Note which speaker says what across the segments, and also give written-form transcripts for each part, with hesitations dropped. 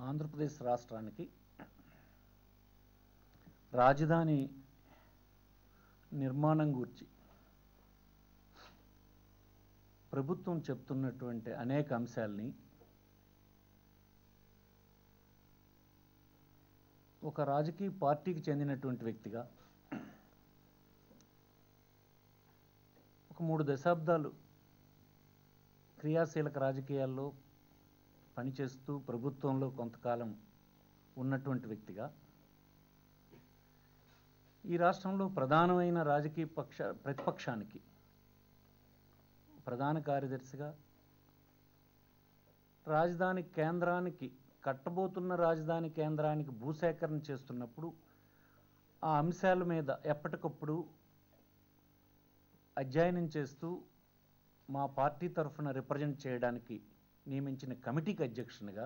Speaker 1: ఆంధ్రప్రదేశ్ రాష్ట్రానికి రాజధాని నిర్మాణం గురించి ప్రభుత్వం చెప్తున్నటువంటి అనేక అంశాలని ఒక రాజకీయ పార్టీకి చెందినటువంటి వ్యక్తిగా ఒక 3 దశాబ్దాలు క్రియాశీలక రాజకీయాల్లో పనిచేస్తూ ప్రభుత్వంలో కొంతకాలం ఉన్నటువంటి వ్యక్తిగా ఈ రాష్ట్రంలో ప్రధానమైన రాజకీయ ప్రతిపక్షానికి ప్రధాన కార్యదర్శిగా రాజధాని కేంద్రానికి కట్టబోతున్న రాజధాని కేంద్రానికి భూసేకరణ చేస్తున్నప్పుడు ఆ అంశాల మీద ఎప్పటికప్పుడు అధ్యయనం చేస్తూ మా పార్టీ తరఫున రిప్రజెంట్ చేయడానికి నియమించిన కమిటీకి అధ్యక్షునిగా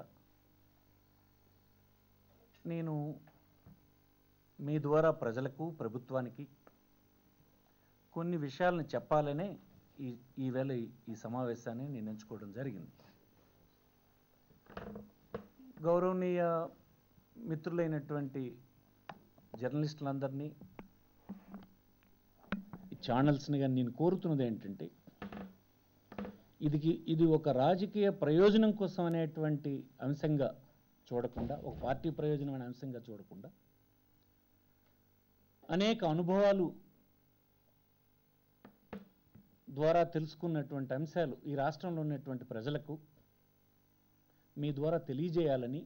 Speaker 1: నేను మీ ద్వారా ప్రజలకు ప్రభుత్వానికి కొన్ని విషయాలను చెప్పాలనే ఈవేళ ఈ సమావేశాన్ని నేను ఎంచుకోవడం జరిగింది. గౌరవనీయ మిత్రులైనటువంటి జర్నలిస్టులందరినీ ఈ ఛానల్స్ని కానీ నేను కోరుతున్నది ఏంటంటే ఇది ఒక రాజకీయ ప్రయోజనం కోసం అనేటువంటి అంశంగా చూడకుండా, ఒక పార్టీ ప్రయోజనం అనే అంశంగా చూడకుండా, అనేక అనుభవాలు ద్వారా తెలుసుకున్నటువంటి అంశాలు ఈ రాష్ట్రంలో ఉన్నటువంటి ప్రజలకు మీ ద్వారా తెలియజేయాలని,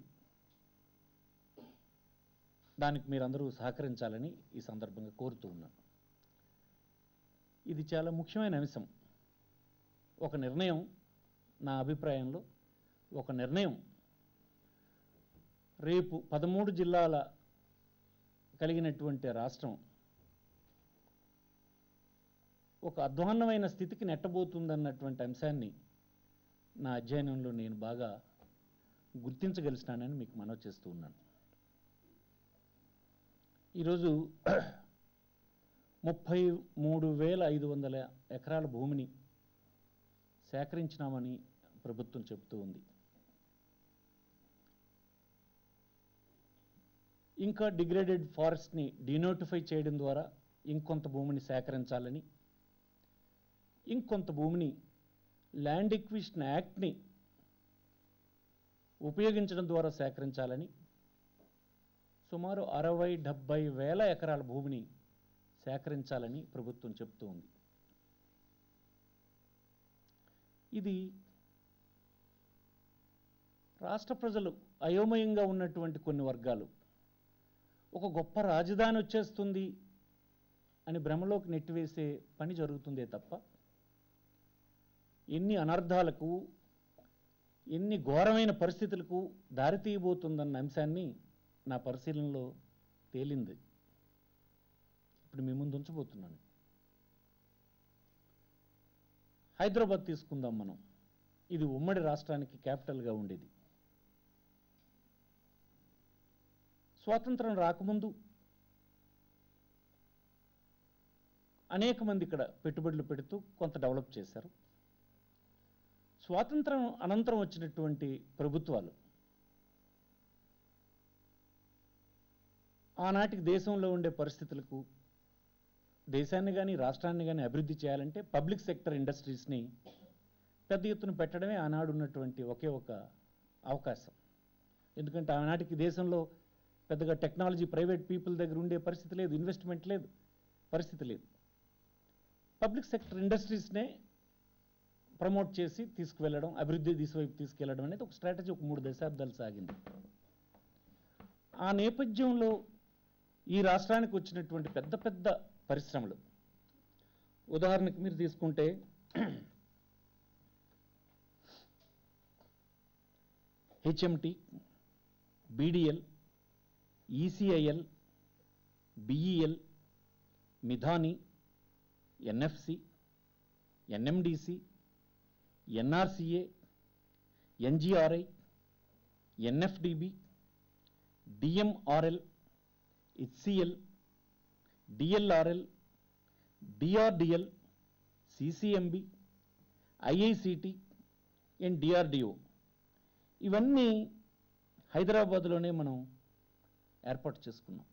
Speaker 1: దానికి మీరందరూ సహకరించాలని ఈ సందర్భంగా కోరుతూ ఉన్నాను. ఇది చాలా ముఖ్యమైన అంశం. ఒక నిర్ణయం, నా అభిప్రాయంలో ఒక నిర్ణయం రేపు 13 జిల్లాల కలిగినటువంటి రాష్ట్రం ఒక అధ్వాన్నమైన స్థితికి నెట్టబోతుందన్నటువంటి అంశాన్ని నా అధ్యయనంలో నేను బాగా గుర్తించగలిసినానని మీకు మనవి చేస్తూ ఉన్నాను. ఈరోజు 33,500 ఎకరాల భూమిని సేకరించినామని ప్రభుత్వం చెబుతూ ఉంది. ఇంకా డిగ్రేడెడ్ ఫారెస్ట్ని డీనోటిఫై చేయడం ద్వారా ఇంకొంత భూమిని సేకరించాలని, ఇంకొంత భూమిని ల్యాండ్ ఎక్విజిషన్ యాక్ట్ని ఉపయోగించడం ద్వారా సేకరించాలని సుమారు 60-70 వేల ఎకరాల భూమిని సేకరించాలని ప్రభుత్వం చెప్తూ ఉంది. ఇది రాష్ట్ర ప్రజలు అయోమయంగా ఉన్నటువంటి కొన్ని వర్గాలు ఒక గొప్ప రాజధాని వచ్చేస్తుంది అని భ్రమలోకి నెట్టివేసే పని జరుగుతుందే తప్ప ఎన్ని అనర్థాలకు, ఎన్ని ఘోరమైన పరిస్థితులకు దారితీయబోతుందన్న అంశాన్ని నా పరిశీలనలో తేలింది. ఇప్పుడు మీ ముందు ఉంచబోతున్నాను. హైదరాబాద్ తీసుకుందాం మనం. ఇది ఉమ్మడి రాష్ట్రానికి క్యాపిటల్గా ఉండేది. స్వాతంత్రం రాకముందు అనేక మంది ఇక్కడ పెట్టుబడులు పెడుతూ కొంత డెవలప్ చేశారు. స్వాతంత్రం అనంతరం వచ్చినటువంటి ప్రభుత్వాలు ఆనాటికి దేశంలో ఉండే పరిస్థితులకు, దేశాన్ని కానీ రాష్ట్రాన్ని కానీ అభివృద్ధి చేయాలంటే పబ్లిక్ సెక్టర్ ఇండస్ట్రీస్ని పెద్ద ఎత్తున పెట్టడమే ఆనాడు ఉన్నటువంటి ఒకే ఒక అవకాశం. ఎందుకంటే ఆనాటికి దేశంలో పెద్దగా టెక్నాలజీ ప్రైవేట్ పీపుల్ దగ్గర ఉండే పరిస్థితి లేదు, ఇన్వెస్ట్మెంట్ లేదు, పరిస్థితి లేదు. పబ్లిక్ సెక్టర్ ఇండస్ట్రీస్నే ప్రమోట్ చేసి తీసుకువెళ్ళడం, అభివృద్ధి దిశవైపు తీసుకెళ్లడం అనేది ఒక స్ట్రాటజీ ఒక 3 దశాబ్దాలు సాగింది. ఆ నేపథ్యంలో ఈ రాష్ట్రానికి వచ్చినటువంటి పెద్ద పెద్ద పరిశ్రమలు, ఉదాహరణకు మీరు తీసుకుంటే HMT, BDL, ECIL, BEL, Midhani, NFC, NMDC, NRCA, NGRI, NFDB, DMRL, HCL, DLRL, DRDL, CCMB, IICT and DRDO, ఇవన్నీ హైదరాబాద్లోనే మనం ఏర్పాటు చేసుకున్నాం.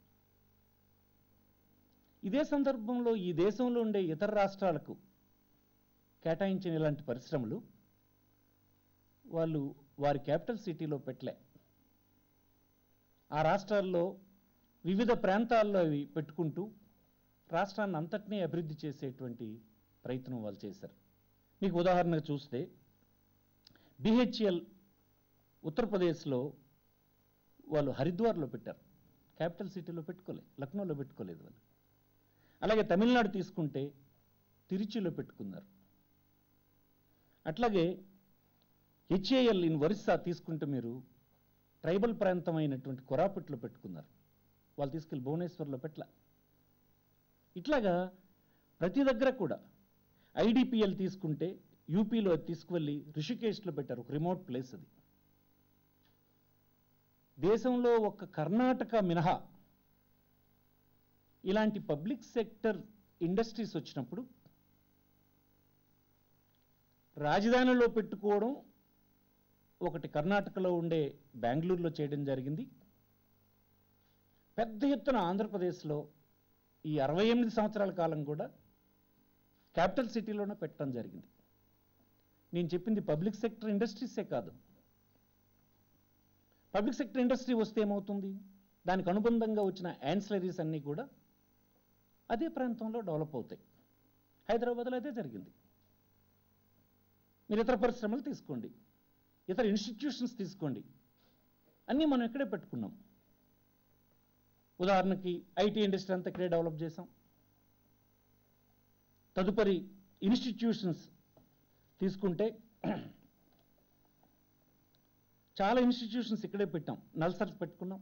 Speaker 1: ఇదే సందర్భంలో ఈ దేశంలో ఉండే ఇతర రాష్ట్రాలకు కేటాయించిన ఇలాంటి పరిశ్రమలు వాళ్ళు వారి క్యాపిటల్ సిటీలో పెట్టలే. ఆ రాష్ట్రాల్లో వివిధ ప్రాంతాల్లో అవి పెట్టుకుంటూ రాష్ట్రాన్ని అంతటినీ అభివృద్ధి చేసేటువంటి ప్రయత్నం వాళ్ళు చేశారు. మీకు ఉదాహరణగా చూస్తే బిహెచ్ఎల్ ఉత్తరప్రదేశ్లో వాళ్ళు హరిద్వార్లో పెట్టారు, క్యాపిటల్ సిటీలో పెట్టుకోలేదు, లక్నోలో పెట్టుకోలేదు వాళ్ళు. అలాగే తమిళనాడు తీసుకుంటే తిరుచిలో పెట్టుకున్నారు. అట్లాగే హెచ్ఏఎల్ ఇన్ ఒరిస్సా తీసుకుంటే మీరు ట్రైబల్ ప్రాంతం అయినటువంటి కొరాపుట్లో పెట్టుకున్నారు, వాళ్ళు తీసుకెళ్ళి భువనేశ్వర్లో పెట్టల. ఇట్లాగా ప్రతి దగ్గర కూడా ఐడిపిఎల్ తీసుకుంటే యూపీలో తీసుకువెళ్ళి రిషికేశ్లో పెట్టారు, ఒక రిమోట్ ప్లేస్ అది. దేశంలో ఒక కర్ణాటక మినహా ఇలాంటి పబ్లిక్ సెక్టర్ ఇండస్ట్రీస్ వచ్చినప్పుడు రాజధానిలో పెట్టుకోవడం ఒకటి కర్ణాటకలో ఉండే బెంగళూరులో చేయడం జరిగింది. పెద్ద ఎత్తున ఆంధ్రప్రదేశ్లో ఈ 68 సంవత్సరాల కాలం కూడా క్యాపిటల్ సిటీలోనే పెట్టడం జరిగింది. నేను చెప్పింది పబ్లిక్ సెక్టర్ ఇండస్ట్రీసే కాదు. పబ్లిక్ సెక్టర్ ఇండస్ట్రీ వస్తే ఏమవుతుంది, దానికి అనుబంధంగా వచ్చిన యాన్సిలరీస్ అన్నీ కూడా అదే ప్రాంతంలో డెవలప్ అవుతాయి. హైదరాబాద్లో అదే జరిగింది. మీరు ఇతర పరిశ్రమలు తీసుకోండి, ఇతర ఇన్స్టిట్యూషన్స్ తీసుకోండి, అన్నీ మనం ఇక్కడే పెట్టుకున్నాం. ఉదాహరణకి ఐటీ ఇండస్ట్రీ అంతా ఇక్కడే డెవలప్ చేసాం. తదుపరి ఇన్స్టిట్యూషన్స్ తీసుకుంటే చాలా ఇన్స్టిట్యూషన్స్ ఇక్కడే పెట్టాం. నల్సార్స్ పెట్టుకున్నాం,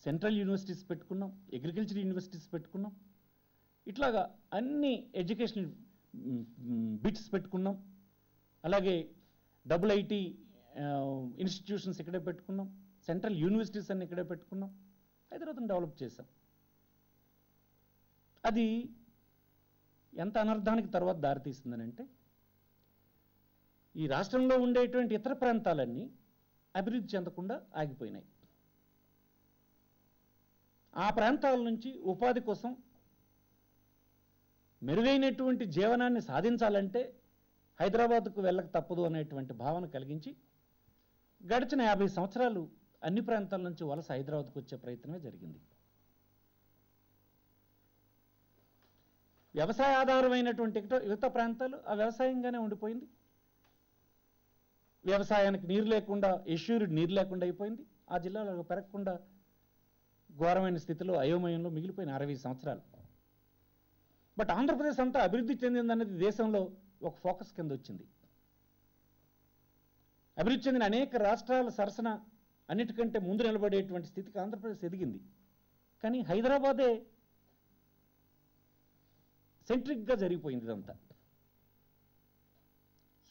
Speaker 1: సెంట్రల్ యూనివర్సిటీస్ పెట్టుకున్నాం, అగ్రికల్చర్ యూనివర్సిటీస్ పెట్టుకున్నాం. ఇట్లాగా అన్ని ఎడ్యుకేషనల్ బిట్స్ పెట్టుకున్నాం. అలాగే డబుల్ ఐటీ ఇన్స్టిట్యూషన్స్ ఇక్కడే పెట్టుకున్నాం, సెంట్రల్ యూనివర్సిటీస్ అన్ని ఇక్కడే పెట్టుకున్నాం, హైదరాబాద్ని డెవలప్ చేశాం. అది ఎంత అనర్థానికి తర్వాత దారితీస్తుందనంటే ఈ రాష్ట్రంలో ఉండేటువంటి ఇతర ప్రాంతాలన్నీ అభివృద్ధి చెందకుండా ఆగిపోయినాయి. ఆ ప్రాంతాల నుంచి ఉపాధి కోసం మెరుగైనటువంటి జీవనాన్ని సాధించాలంటే హైదరాబాద్కు వెళ్ళక తప్పదు అనేటువంటి భావన కలిగించి గడిచిన 50 సంవత్సరాలు అన్ని ప్రాంతాల నుంచి వలస హైదరాబాద్కు వచ్చే ప్రయత్నమే జరిగింది. వ్యవసాయ ఆధారమైనటువంటి యువత ప్రాంతాలు ఆ వ్యవసాయంగానే ఉండిపోయింది. వ్యవసాయానికి నీరు లేకుండా, ఎష్యూర్డ్ నీరు లేకుండా అయిపోయింది. ఆ జిల్లాలో పెరగకుండా ఘోరమైన స్థితిలో అయోమయంలో మిగిలిపోయిన 60 సంవత్సరాలు. బట్ ఆంధ్రప్రదేశ్ అంతా అభివృద్ధి చెందిందన్నది దేశంలో ఒక ఫోకస్ కింద వచ్చింది. అభివృద్ధి చెందిన అనేక రాష్ట్రాల సరసన అన్నిటికంటే ముందు నిలబడేటువంటి స్థితికి ఆంధ్రప్రదేశ్ ఎదిగింది. కానీ హైదరాబాదే సెంట్రిక్గా జరిగిపోయింది ఇదంతా.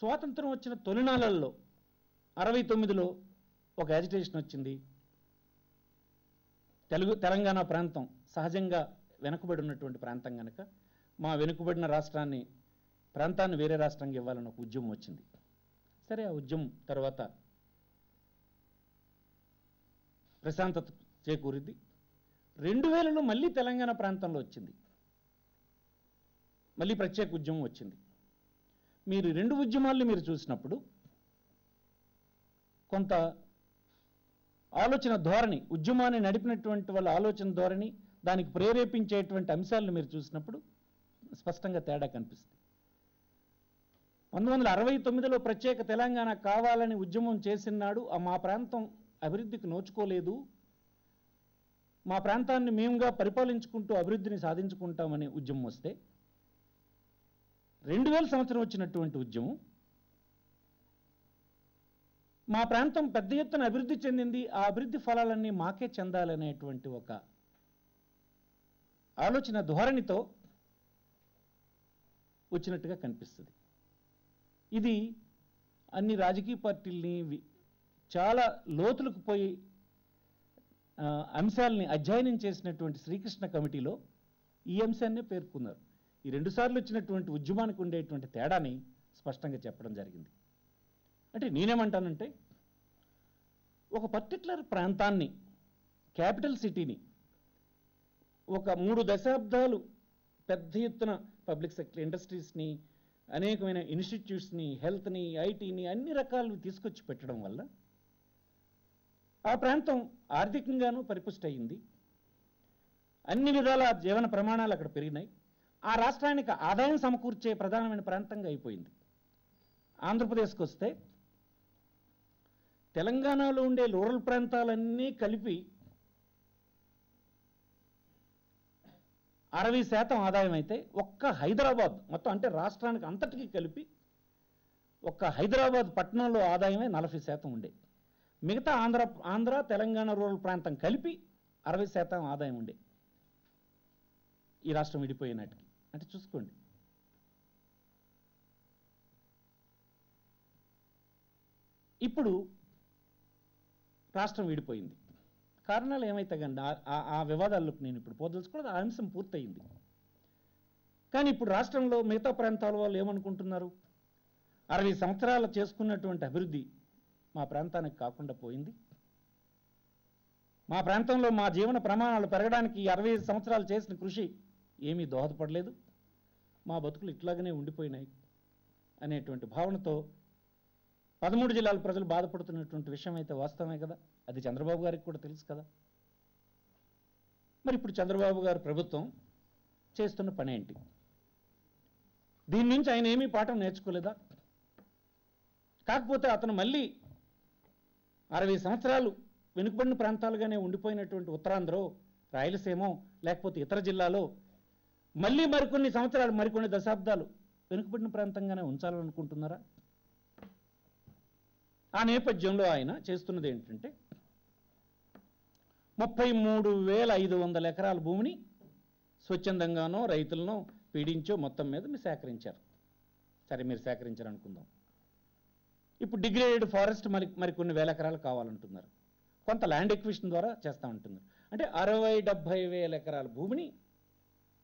Speaker 1: స్వాతంత్రం వచ్చిన తొలినాళ్ళల్లో 69లో ఒక యాజిటేషన్ వచ్చింది. తెలంగాణ ప్రాంతం సహజంగా వెనుకబడి ఉన్నటువంటి ప్రాంతం కనుక మా వెనుకబడిన ప్రాంతాన్ని వేరే రాష్ట్రంగా ఇవ్వాలని ఒక ఉద్యమం వచ్చింది. సరే, ఆ ఉద్యమం తర్వాత ప్రశాంతత చేకూరింది. 2000లో మళ్ళీ తెలంగాణ ప్రాంతంలో వచ్చింది, మళ్ళీ ప్రత్యేక ఉద్యమం వచ్చింది. మీరు 2 ఉద్యమాల్ని మీరు చూసినప్పుడు కొంత ఆలోచన ధోరణి, ఉద్యమాన్ని నడిపినటువంటి వాళ్ళ ఆలోచన ధోరణి, దానికి ప్రేరేపించేటువంటి అంశాలను మీరు చూసినప్పుడు స్పష్టంగా తేడా కనిపిస్తుంది. 1969లో ప్రత్యేక తెలంగాణ కావాలని ఉద్యమం చేసినాడు. మా ప్రాంతం అభివృద్ధికి నోచుకోలేదు, మా ప్రాంతాన్ని మేముగా పరిపాలించుకుంటూ అభివృద్ధిని సాధించుకుంటామనే ఉద్యమం వస్తే 2000 సంవత్సరం వచ్చినటువంటి ఉద్యమం మా ప్రాంతం పెద్ద ఎత్తున అభివృద్ధి చెందింది, ఆ అభివృద్ధి ఫలాలన్నీ మాకే చెందాలనేటువంటి ఒక ఆలోచన ధోరణితో వచ్చినట్టుగా కనిపిస్తుంది. ఇది అన్ని రాజకీయ పార్టీల్ని చాలా లోతులకు పోయి అంశాలని అధ్యయనం చేసినటువంటి శ్రీకృష్ణ కమిటీలో ఈ అంశాన్నే పేర్కొన్నారు. ఈ 2 సార్లు వచ్చినటువంటి ఉద్యమానికి ఉండేటువంటి తేడాని స్పష్టంగా చెప్పడం జరిగింది. అంటే నేనేమంటానంటే ఒక పర్టికులర్ ప్రాంతాన్ని, క్యాపిటల్ సిటీని ఒక 3 దశాబ్దాలు పెద్ద ఎత్తున పబ్లిక్ సెక్టర్ ఇండస్ట్రీస్ని, అనేకమైన ఇన్స్టిట్యూట్స్ని, హెల్త్ని, ఐటీని అన్ని రకాలు తీసుకొచ్చి పెట్టడం వల్ల ఆ ప్రాంతం ఆర్థికంగానూ పరిపుష్టి అయింది. అన్ని విధాల జీవన ప్రమాణాలు అక్కడ పెరిగినాయి. ఆ రాష్ట్రానికి ఆదాయం సమకూర్చే ప్రధానమైన ప్రాంతంగా అయిపోయింది. ఆంధ్రప్రదేశ్కి వస్తే తెలంగాణలో ఉండే రూరల్ ప్రాంతాలన్నీ కలిపి 60% ఆదాయం అయితే ఒక్క హైదరాబాద్ మొత్తం, అంటే రాష్ట్రానికి అంతటికీ కలిపి ఒక్క హైదరాబాద్ పట్టణంలో ఆదాయమే 40% ఉండే. మిగతా ఆంధ్ర తెలంగాణ రూరల్ ప్రాంతం కలిపి 60% ఆదాయం ఉండే ఈ రాష్ట్రం విడిపోయినట్టుకి. అంటే చూసుకోండి. ఇప్పుడు రాష్ట్రం విడిపోయింది. కారణాలు ఏమైతే కానీ ఆ వివాదాల్లోకి నేను ఇప్పుడు పోదలుచుకోవడం, ఆ అంశం పూర్తయింది. కానీ ఇప్పుడు రాష్ట్రంలో మిగతా ప్రాంతాల వాళ్ళు ఏమనుకుంటున్నారు? 60 సంవత్సరాలు చేసుకున్నటువంటి అభివృద్ధి మా ప్రాంతానికి కాకుండా పోయింది. మా ప్రాంతంలో మా జీవన ప్రమాణాలు పెరగడానికి 65 సంవత్సరాలు చేసిన కృషి ఏమీ దోహదపడలేదు, మా బతుకులు ఇట్లాగనే ఉండిపోయినాయి అనేటువంటి భావనతో 13 జిల్లాల ప్రజలు బాధపడుతున్నటువంటి విషయం అయితే వాస్తవమే కదా. అది చంద్రబాబు గారికి కూడా తెలుసు కదా. మరి ఇప్పుడు చంద్రబాబు గారు ప్రభుత్వం చేస్తున్న పని ఏంటి? దీని నుంచి ఆయన ఏమీ పాఠం నేర్చుకోలేదా? కాకపోతే అతను మళ్ళీ 60 సంవత్సరాలు వెనుకబడిన ప్రాంతాలుగానే ఉండిపోయినటువంటి ఉత్తరాంధ్ర, రాయలసీమ, లేకపోతే ఇతర జిల్లాలో మళ్ళీ మరికొన్ని సంవత్సరాలు, మరికొన్ని దశాబ్దాలు వెనుకబడిన ప్రాంతంగానే ఉంచాలనుకుంటున్నారా? ఆ నేపథ్యంలో ఆయన చేస్తున్నది ఏంటంటే 33,500 ఎకరాల భూమిని స్వచ్ఛందంగానో రైతులను పీడించో మొత్తం మీద మీరు సేకరించారు. సరే, మీరు సేకరించారు అనుకుందాం. ఇప్పుడు డిగ్రేడెడ్ ఫారెస్ట్ మరికొన్ని వేల ఎకరాలు కావాలంటున్నారు. కొంత ల్యాండ్ ఎక్విజిషన్ ద్వారా చేస్తామంటున్నారు. అంటే 60-70 వేల ఎకరాల భూమిని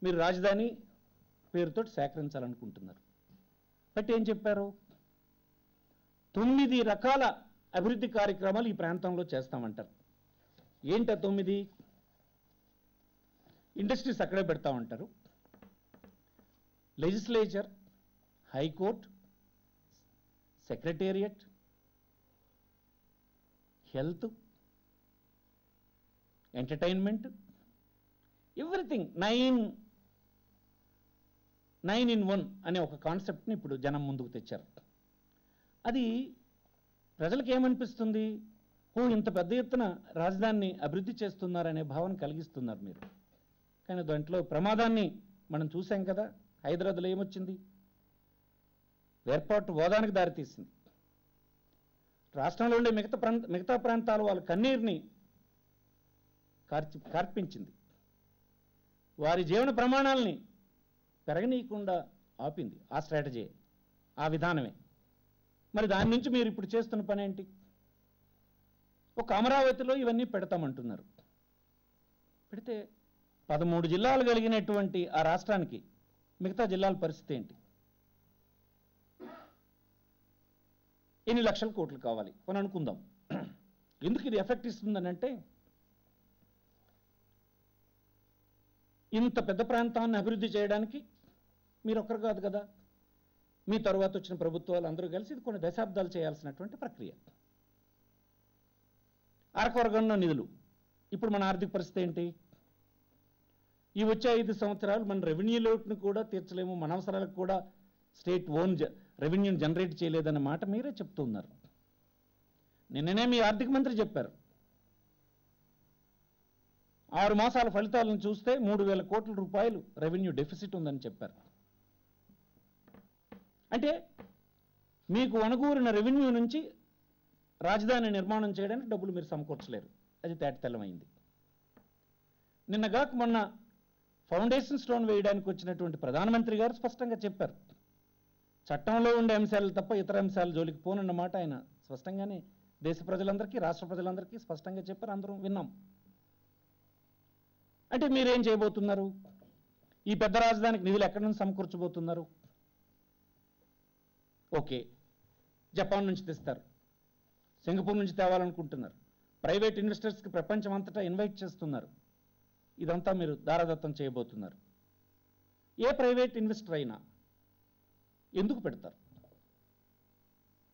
Speaker 1: మీరు రాజధాని పేరుతో సేకరించాలనుకుంటున్నారు. బట్ ఏం చెప్పారు? 9 రకాల అభివృద్ధి కార్యక్రమాలు ఈ ప్రాంతంలో చేస్తామంటారు. ఏంట 9? ఇండస్ట్రీస్ అక్కడే పెడతామంటారు. Legislature, high court, secretariat, health, entertainment, everything 9 in 1 అనే ఒక కాన్సెప్ట్ని ఇప్పుడు జనం ముందుకు తెచ్చారు. అది ప్రజలకు ఏమనిపిస్తుంది? ఇంత పెద్ద ఎత్తున రాజధానిని అభివృద్ధి చేస్తున్నారనే భావన కలిగిస్తున్నారు మీరు. కానీ దాంట్లో ప్రమాదాన్ని మనం చూసాం కదా. హైదరాబాద్లో ఏమొచ్చింది? ఏర్పాటు వాదానికి దారితీసింది. రాష్ట్రంలో ఉండే మిగతా ప్రాంతాల వాళ్ళ కన్నీరుని కార్పించింది. వారి జీవన ప్రమాణాలని పెరగనీయకుండా ఆపింది. ఆ స్ట్రాటజీ, ఆ విధానమే. మరి దాని నుంచి మీరు ఇప్పుడు చేస్తున్న పని ఏంటి? ఒక అమరావతిలో ఇవన్నీ పెడతామంటున్నారు. పెడితే 13 జిల్లాలు కలిగినటువంటి ఆ రాష్ట్రానికి మిగతా జిల్లాల పరిస్థితి ఏంటి? ఎన్ని లక్షల కోట్లు కావాలి అని అనుకుందాం. ఎందుకు ఇది ఎఫెక్ట్ ఇస్తుందని అంటే, ఇంత పెద్ద ప్రాంతాన్ని అభివృద్ధి చేయడానికి మీరు ఒక్కరు కాదు కదా, మీ తరువాత వచ్చిన ప్రభుత్వాలు అందరూ కలిసి ఇది కొన్ని దశాబ్దాలు చేయాల్సినటువంటి ప్రక్రియ. అరకొరగన్న నిధులు. ఇప్పుడు మన ఆర్థిక పరిస్థితి ఏంటి? ఈ వచ్చే 5 సంవత్సరాలు మన రెవెన్యూ లోటును కూడా తీర్చలేము, మన అవసరాలకు కూడా స్టేట్ ఓన్ రెవెన్యూని జనరేట్ చేయలేదన్న మాట మీరే చెప్తున్నారు. నిన్ననే మీ ఆర్థిక మంత్రి చెప్పారు, 6 మాసాల ఫలితాలను చూస్తే 3,000 కోట్ల రూపాయలు రెవెన్యూ డెఫిసిట్ ఉందని చెప్పారు. అంటే మీకు వనగూరిన రెవెన్యూ నుంచి రాజధాని నిర్మాణం చేయడానికి డబ్బులు మీరు సమకూర్చలేరు. అది తేటతెల్లమైంది. నిన్నగాక మొన్న ఫౌండేషన్ స్టోన్ వేయడానికి వచ్చినటువంటి ప్రధానమంత్రి గారు స్పష్టంగా చెప్పారు, చట్టంలో ఉండే అంశాలు తప్ప ఇతర అంశాలు జోలికి పోనన్నమాట ఆయన స్పష్టంగానే దేశ ప్రజలందరికీ, రాష్ట్ర ప్రజలందరికీ స్పష్టంగా చెప్పారు. అందరం విన్నాం. అంటే మీరేం చేయబోతున్నారు? ఈ పెద్ద రాజధానికి నిధులు ఎక్కడి నుంచి సమకూర్చబోతున్నారు? ఓకే, జపాన్ నుంచి తెస్తారు, సింగపూర్ నుంచి తేవాలనుకుంటున్నారు, ప్రైవేట్ ఇన్వెస్టర్స్కి ప్రపంచం అంతటా ఇన్వైట్ చేస్తున్నారు. ఇదంతా మీరు దారాదత్తం చేయబోతున్నారు. ఏ ప్రైవేట్ ఇన్వెస్టర్ అయినా ఎందుకు పెడతారు?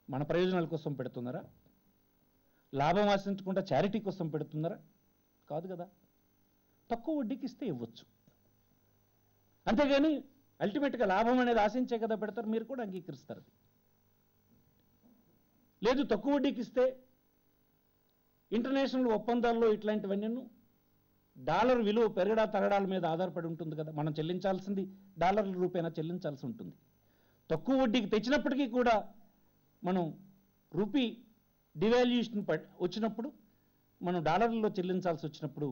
Speaker 1: మన ప్రయోజనాల కోసం పెడుతున్నారా? లాభం ఆశించకుండా చారిటీ కోసం పెడుతున్నారా? కాదు కదా. తక్కువ వడ్డీకి ఇస్తే ఇవ్వచ్చు, అంతేగాని అల్టిమేట్గా లాభం అనేది ఆశించే కదా పెడతారు. మీరు కూడా అంగీకరిస్తారు. లేదు, తక్కువ వడ్డీకి ఇస్తే ఇంటర్నేషనల్ ఒప్పందాల్లో ఇట్లాంటివన్నీ డాలర్ విలువ పెరగడా తరగడాల మీద ఆధారపడి ఉంటుంది కదా. మనం చెల్లించాల్సింది డాలర్ల రూపేణా చెల్లించాల్సి ఉంటుంది. తక్కువ వడ్డీకి తెచ్చినప్పటికీ కూడా మనం రూపీ డివాల్యూషన్ వచ్చినప్పుడు, మనం డాలర్లలో చెల్లించాల్సి వచ్చినప్పుడు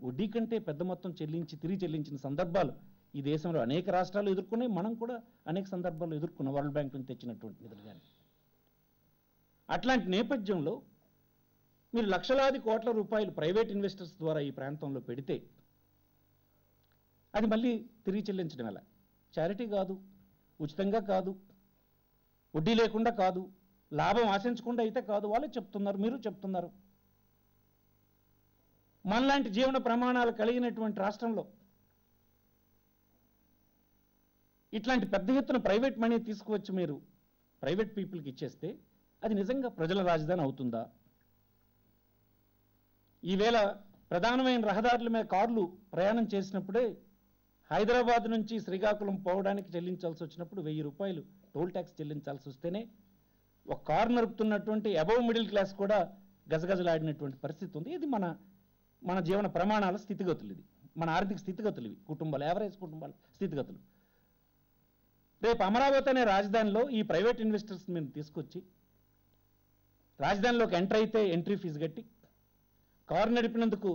Speaker 1: వడ్డీ కంటే పెద్ద మొత్తం తిరిగి చెల్లించిన సందర్భాలు ఈ దేశంలో అనేక రాష్ట్రాలు ఎదుర్కొన్నాయి. మనం కూడా అనేక సందర్భాల్లో ఎదుర్కొన్నాం, వరల్డ్ బ్యాంక్ నుంచి తెచ్చినటువంటి నిధులు. కానీ అట్లాంటి నేపథ్యంలో మీరు లక్షలాది కోట్ల రూపాయలు ప్రైవేట్ ఇన్వెస్టర్స్ ద్వారా ఈ ప్రాంతంలో పెడితే అది మళ్ళీ తిరిగి చెల్లించడం ఎలా? చారిటీ కాదు, ఉచితంగా కాదు, వడ్డీ లేకుండా కాదు, లాభం ఆశించకుండా అయితే కాదు. వాళ్ళే చెప్తున్నారు, మీరు చెప్తున్నారు. మనలాంటి జీవన ప్రమాణాలు కలిగినటువంటి రాష్ట్రంలో ఇట్లాంటి పెద్ద ఎత్తున ప్రైవేట్ మనీ తీసుకువచ్చి మీరు ప్రైవేట్ పీపుల్కి ఇచ్చేస్తే అది నిజంగా ప్రజల రాజధాని అవుతుందా? ఈవేళ ప్రధానమైన రహదారుల మీద కార్లు ప్రయాణం చేసినప్పుడే హైదరాబాద్ నుంచి శ్రీకాకుళం పోవడానికి చెల్లించాల్సి వచ్చినప్పుడు 1000 రూపాయలు టోల్ ట్యాక్స్ చెల్లించాల్సి వస్తేనే ఒక కారు నడుపుతున్నటువంటి అబవ్ మిడిల్ క్లాస్ కూడా గజగజలాడినటువంటి పరిస్థితి ఉంది. ఇది మన జీవన ప్రమాణాల స్థితిగతులు, ఇది మన ఆర్థిక స్థితిగతులు, ఇవి కుటుంబాలు, యావరేజ్ కుటుంబాల స్థితిగతులు. రేపు అమరావతి అనే రాజధానిలో ఈ ప్రైవేట్ ఇన్వెస్టర్స్ మీరు తీసుకొచ్చి రాజధానిలోకి ఎంటర్ అయితే ఎంట్రీ ఫీజు కట్టి, కారు నడిపినందుకు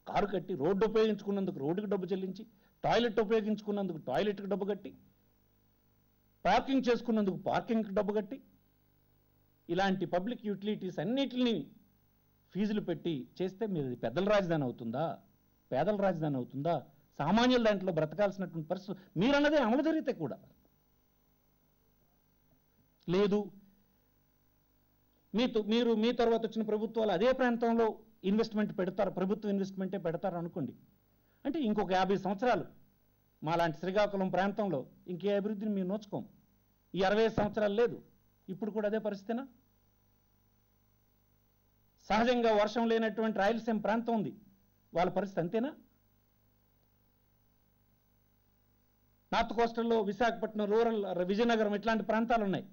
Speaker 1: కారు కట్టి, రోడ్డు ఉపయోగించుకున్నందుకు రోడ్డుకి డబ్బు చెల్లించి, టాయిలెట్ ఉపయోగించుకున్నందుకు టాయిలెట్కి డబ్బు కట్టి, పార్కింగ్ చేసుకున్నందుకు పార్కింగ్కి డబ్బు కట్టి, ఇలాంటి పబ్లిక్ యూటిలిటీస్ అన్నిటిని ఫీజులు పెట్టి చేస్తే మీరు పెద్దల రాజధాని అవుతుందా? పేదల రాజధాని అవుతుందా? సామాన్యుల దాంట్లో బ్రతకాల్సినటువంటి పరిస్థితి మీరన్నదే అమలు జరిగితే కూడా లేదు. మీ తర్వాత వచ్చిన ప్రభుత్వాలు అదే ప్రాంతంలో ఇన్వెస్ట్మెంట్ పెడతారు, ప్రభుత్వ ఇన్వెస్ట్మెంటే పెడతారు అనుకోండి. అంటే ఇంకొక 50 సంవత్సరాలు మాలాంటి శ్రీకాకుళం ప్రాంతంలో ఇంకే అభివృద్ధిని మేము నోచుకోం. ఈ 65 సంవత్సరాలు లేదు, ఇప్పుడు కూడా అదే పరిస్థితినా? సహజంగా వర్షం లేనటువంటి రాయలసీమ ప్రాంతం ఉంది, వాళ్ళ పరిస్థితి అంతేనా? నార్త్ కోస్టల్లో విశాఖపట్నం, రూరల్, విజయనగరం ఇట్లాంటి ప్రాంతాలు ఉన్నాయి.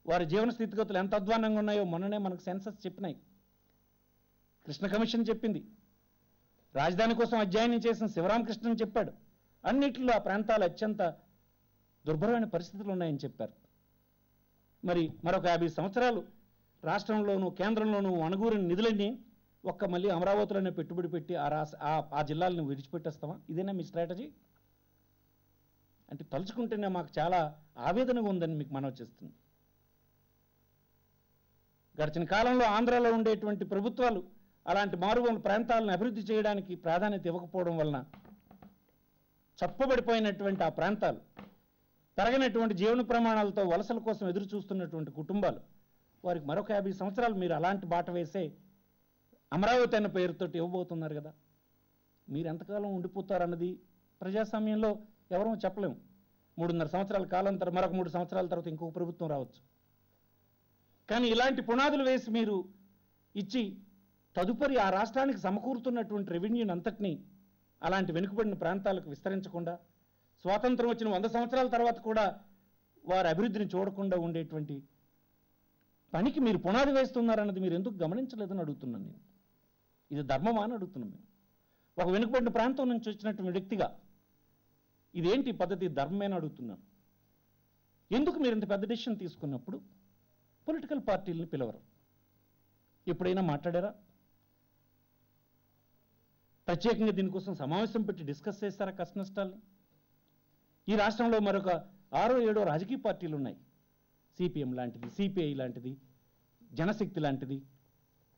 Speaker 1: వారి జీవన స్థితిగతులు ఎంత అధ్వానంగా ఉన్నాయో మొన్ననే మనకు సెన్సస్ చెప్పినాయి, కృష్ణ కమిషన్ చెప్పింది, రాజధాని కోసం అధ్యయనం చేసిన శివరామకృష్ణన్ చెప్పాడు. అన్నిటిలో ఆ ప్రాంతాలు అత్యంత దుర్భరమైన పరిస్థితులు ఉన్నాయని చెప్పారు. మరి మరొక 50 సంవత్సరాలు రాష్ట్రంలోనూ కేంద్రంలోనూ అణగూరిన నిధులన్నీ మళ్ళీ అమరావతిలోనే పెట్టుబడి పెట్టి ఆ జిల్లాలను విడిచిపెట్టేస్తామా? ఇదేనా మీ స్ట్రాటజీ? అంటే తలుచుకుంటేనే మాకు చాలా ఆవేదనగా ఉందని మీకు మనవి చేస్తుంది. గడిచిన కాలంలో ఆంధ్రాలో ఉండేటువంటి ప్రభుత్వాలు అలాంటి మారుమూల ప్రాంతాలను అభివృద్ధి చేయడానికి ప్రాధాన్యత ఇవ్వకపోవడం వలన చప్పబడిపోయినటువంటి ఆ ప్రాంతాలు, తరగనటువంటి జీవన ప్రమాణాలతో వలసల కోసం ఎదురు చూస్తున్నటువంటి కుటుంబాలు, వారికి మరొక 50 సంవత్సరాలు మీరు అలాంటి బాట వేసే అమరావతి అన్న పేరుతో ఇవ్వబోతున్నారు కదా. మీరు ఎంతకాలం ఉండిపోతారన్నది ప్రజాస్వామ్యంలో ఎవరూ చెప్పలేము. 3.5 సంవత్సరాల కాలం తర్వాత మరొక 3 సంవత్సరాల తర్వాత ఇంకొక ప్రభుత్వం రావచ్చు. కానీ ఇలాంటి పునాదులు వేసి మీరు ఇచ్చి తదుపరి ఆ రాష్ట్రానికి సమకూరుతున్నటువంటి రెవెన్యూని అంతటినీ అలాంటి వెనుకబడిన ప్రాంతాలకు విస్తరించకుండా, స్వాతంత్రం వచ్చిన 100 సంవత్సరాల తర్వాత కూడా వారి అభివృద్ధిని చూడకుండా ఉండేటువంటి పనికి మీరు పునాది వేస్తున్నారన్నది మీరు ఎందుకు గమనించలేదని అడుగుతున్నాను నేను. ఇది ధర్మమా అని అడుగుతున్నాను నేను. ఒక వెనుకబడిన ప్రాంతం నుంచి వచ్చినటువంటి వ్యక్తిగా ఇదేంటి పద్ధతి, ధర్మమేనా అడుగుతున్నాను. ఎందుకు మీరు ఇంత పెద్ద డెసిషన్ తీసుకున్నప్పుడు పొలిటికల్ పార్టీలను పిలవరు? ఎప్పుడైనా మాట్లాడారా? ప్రత్యేకంగా దీనికోసం సమావేశం పెట్టి డిస్కస్ చేస్తారా కష్ట నష్టాలని? ఈ రాష్ట్రంలో మరొక 6 7 రాజకీయ పార్టీలు ఉన్నాయి. సిపిఎం లాంటిది, సిపిఐ లాంటిది, జనశక్తి లాంటిది,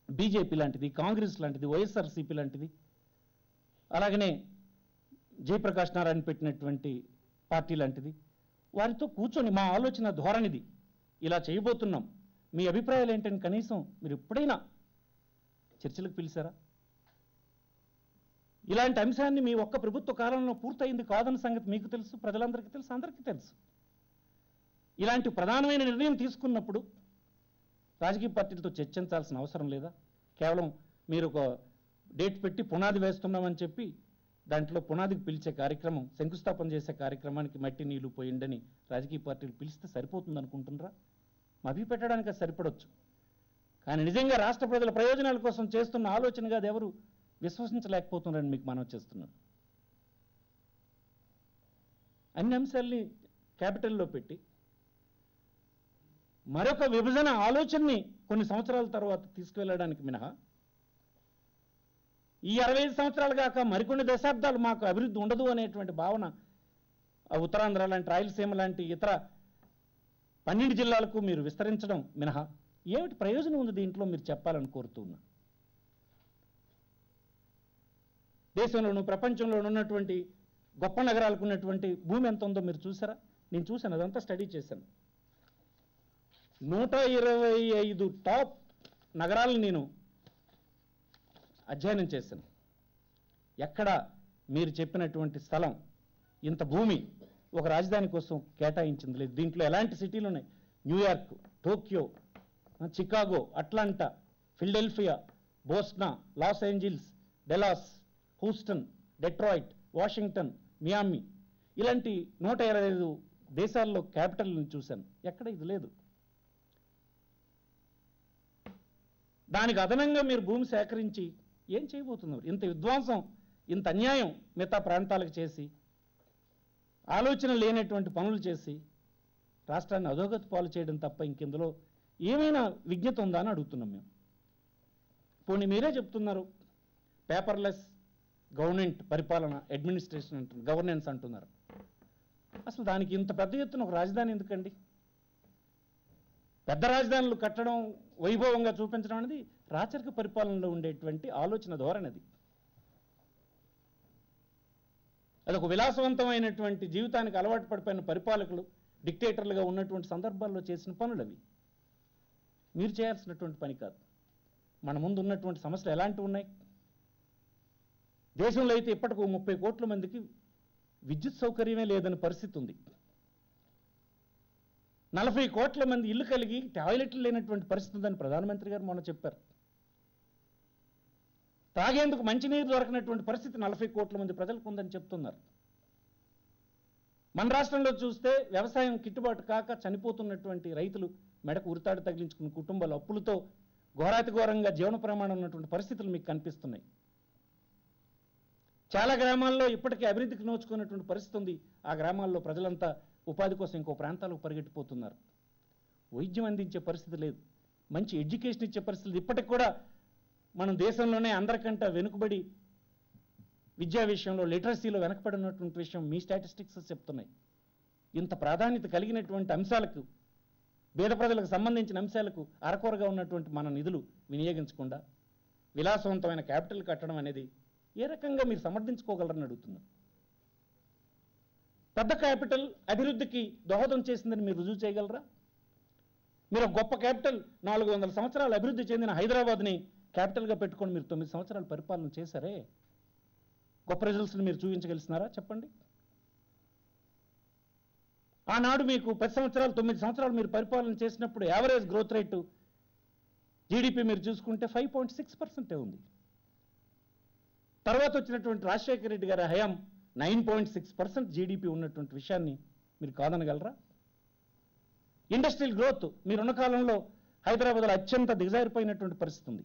Speaker 1: బీజేపీ లాంటిది, కాంగ్రెస్ లాంటిది, వైఎస్ఆర్సీపీ లాంటిది, అలాగనే జయప్రకాష్ నారాయణ పెట్టినటువంటి పార్టీ లాంటిది. వారితో కూర్చొని మా ఆలోచన ధోరణిది, ఇలా చేయబోతున్నాం, మీ అభిప్రాయాలు ఏంటని కనీసం మీరు ఎప్పుడైనా చర్చలకు పిలిచారా? ఇలాంటి అంశాన్ని మీ ఒక్క ప్రభుత్వ కాలంలో పూర్తయింది కాదన్న సంగతి మీకు తెలుసు, ప్రజలందరికీ తెలుసు, అందరికీ తెలుసు. ఇలాంటి ప్రధానమైన నిర్ణయం తీసుకున్నప్పుడు రాజకీయ పార్టీలతో చర్చించాల్సిన అవసరం లేదా? కేవలం మీరు ఒక డేట్ పెట్టి పునాది వేస్తున్నామని చెప్పి దాంట్లో పునాదికి పిలిచే కార్యక్రమం, శంకుస్థాపన చేసే కార్యక్రమానికి మట్టి నీళ్లు పోయిండని రాజకీయ పార్టీలు పిలిస్తే సరిపోతుంది అనుకుంటున్నారా? మభి పెట్టడానికి అది సరిపడవచ్చు, కానీ నిజంగా రాష్ట్ర ప్రజల ప్రయోజనాల కోసం చేస్తున్న ఆలోచనగా అది ఎవరు విశ్వసించలేకపోతున్నారని మీకు మనవి చేస్తున్నాను. అన్ని అంశాల్ని క్యాపిటల్లో పెట్టి మరొక విభజన ఆలోచనని కొన్ని సంవత్సరాల తర్వాత తీసుకువెళ్ళడానికి మినహా ఈ 65 సంవత్సరాలు కాక మరికొన్ని దశాబ్దాలు మాకు అభివృద్ధి ఉండదు అనేటువంటి భావన ఉత్తరాంధ్ర లాంటి, రాయలసీమ లాంటి ఇతర 12 జిల్లాలకు మీరు విస్తరించడం మినహా ఏమిటి ప్రయోజనం ఉంది దీంట్లో మీరు చెప్పాలని కోరుతున్నా. దేశంలోనూ ప్రపంచంలోనూ ఉన్నటువంటి గొప్ప నగరాలకు ఉన్నటువంటి భూమి ఎంత ఉందో మీరు చూసారా? నేను చూశాను, అదంతా స్టడీ చేశాను. 125 టాప్ నగరాలను నేను అధ్యయనం చేశాను. ఎక్కడ మీరు చెప్పినటువంటి స్థలం, ఇంత భూమి ఒక రాజధాని కోసం కేటాయించింది లేదు. దీంట్లో ఎలాంటి సిటీలు ఉన్నాయి? New York, Tokyo, Chicago, Atlanta, Philadelphia, Boston, Los Angeles, Dallas, Houston, Detroit, Washington, Miami, ఇలాంటి 125 దేశాల్లో క్యాపిటల్ని చూశాను. ఎక్కడ ఇది లేదు. దానికి అదనంగా మీరు భూమి సేకరించి ఏం చేయబోతున్నారు? ఇంత విధ్వంసం, ఇంత అన్యాయం మిగతా ప్రాంతాలకు చేసి, ఆలోచన లేనటువంటి పనులు చేసి రాష్ట్రాన్ని అధోగతి పాలు చేయడం తప్ప ఇంకెందులో ఏమైనా విజ్ఞత ఉందా అని అడుగుతున్నాం మేము. పోనీ మీరే చెప్తున్నారు పేపర్లెస్ గవర్నమెంట్ పరిపాలన, అడ్మినిస్ట్రేషన్ అంటున్నారు, గవర్నెన్స్ అంటున్నారు. అసలు దానికి ఇంత పెద్ద ఎత్తున ఒక రాజధాని ఎందుకండి? పెద్ద రాజధానులు కట్టడం, వైభవంగా చూపించడం అనేది రాచరిక పరిపాలనలో ఉండేటువంటి ఆలోచన ధోరణి. అదొక విలాసవంతమైనటువంటి జీవితానికి అలవాటు పడిపోయిన పరిపాలకులు, డిక్టేటర్లుగా ఉన్నటువంటి సందర్భాల్లో చేసిన పనులు అవి. మీరు చేయాల్సినటువంటి పని కాదు. మన ముందు ఉన్నటువంటి సమస్యలు ఎలాంటివి ఉన్నాయి? దేశంలో అయితే ఇప్పటికి 30 కోట్ల మందికి విద్యుత్ సౌకర్యమే లేదని పరిస్థితి ఉంది. 40 కోట్ల మంది ఇల్లు కలిగి టాయిలెట్లు లేనటువంటి పరిస్థితి ఉందని ప్రధానమంత్రి గారు మొన్న చెప్పారు. తాగేందుకు మంచినీరు దొరకనటువంటి పరిస్థితి 40 కోట్ల మంది ప్రజలకు ఉందని చెప్తున్నారు. మన రాష్ట్రంలో చూస్తే వ్యవసాయం గిట్టుబాటు కాక చనిపోతున్నటువంటి రైతులు, మెడకు ఉరితాడు తగిలించుకున్న కుటుంబాలు, అప్పులతో ఘోరాతి ఘోరంగా జీవన ప్రమాణం ఉన్నటువంటి పరిస్థితులు మీకు కనిపిస్తున్నాయి. చాలా గ్రామాల్లో ఇప్పటికీ అభివృద్ధికి నోచుకున్నటువంటి పరిస్థితి ఉంది. ఆ గ్రామాల్లో ప్రజలంతా ఉపాధి కోసం ఇంకో ప్రాంతాలకు పరిగెట్టిపోతున్నారు. వైద్యం అందించే పరిస్థితి లేదు, మంచి ఎడ్యుకేషన్ ఇచ్చే పరిస్థితి. ఇప్పటికి కూడా మనం దేశంలోనే అందరికంటే వెనుకబడి విద్యా విషయంలో, లిటరసీలో వెనకబడి ఉన్నటువంటి విషయం మీ స్టాటిస్టిక్స్ చెప్తున్నాయి. ఇంత ప్రాధాన్యత కలిగినటువంటి అంశాలకు, పేద ప్రజలకు సంబంధించిన అంశాలకు అరకొరగా ఉన్నటువంటి మన నిధులు వినియోగించకుండా విలాసవంతమైన క్యాపిటల్ కట్టడం అనేది ఏ రకంగా మీరు సమర్థించుకోగలరని అడుగుతున్నాం. పెద్ద క్యాపిటల్ అభివృద్ధికి దోహదం చేసిందని మీరు రుజువు చేయగలరా? మీరు ఒక గొప్ప క్యాపిటల్, 400 సంవత్సరాలు అభివృద్ధి చెందిన హైదరాబాద్ని క్యాపిటల్గా పెట్టుకొని మీరు 9 సంవత్సరాలు పరిపాలన చేశారే, గొప్ప రిజల్ట్స్ని మీరు చూపించగలిసినారా? చెప్పండి. ఆనాడు మీకు 10 సంవత్సరాలు, 9 సంవత్సరాలు మీరు పరిపాలన చేసినప్పుడు యావరేజ్ గ్రోత్ రేటు జీడిపి మీరు చూసుకుంటే 5.6% ఉంది. తర్వాత వచ్చినటువంటి రాజశేఖర రెడ్డి గారి హయాం 9.6% జీడిపి ఉన్నటువంటి విషయాన్ని మీరు కాదనగలరా? ఇండస్ట్రియల్ గ్రోత్ మీరున్న కాలంలో హైదరాబాద్లో అత్యంత దిగజారిపోయినటువంటి పరిస్థితి ఉంది.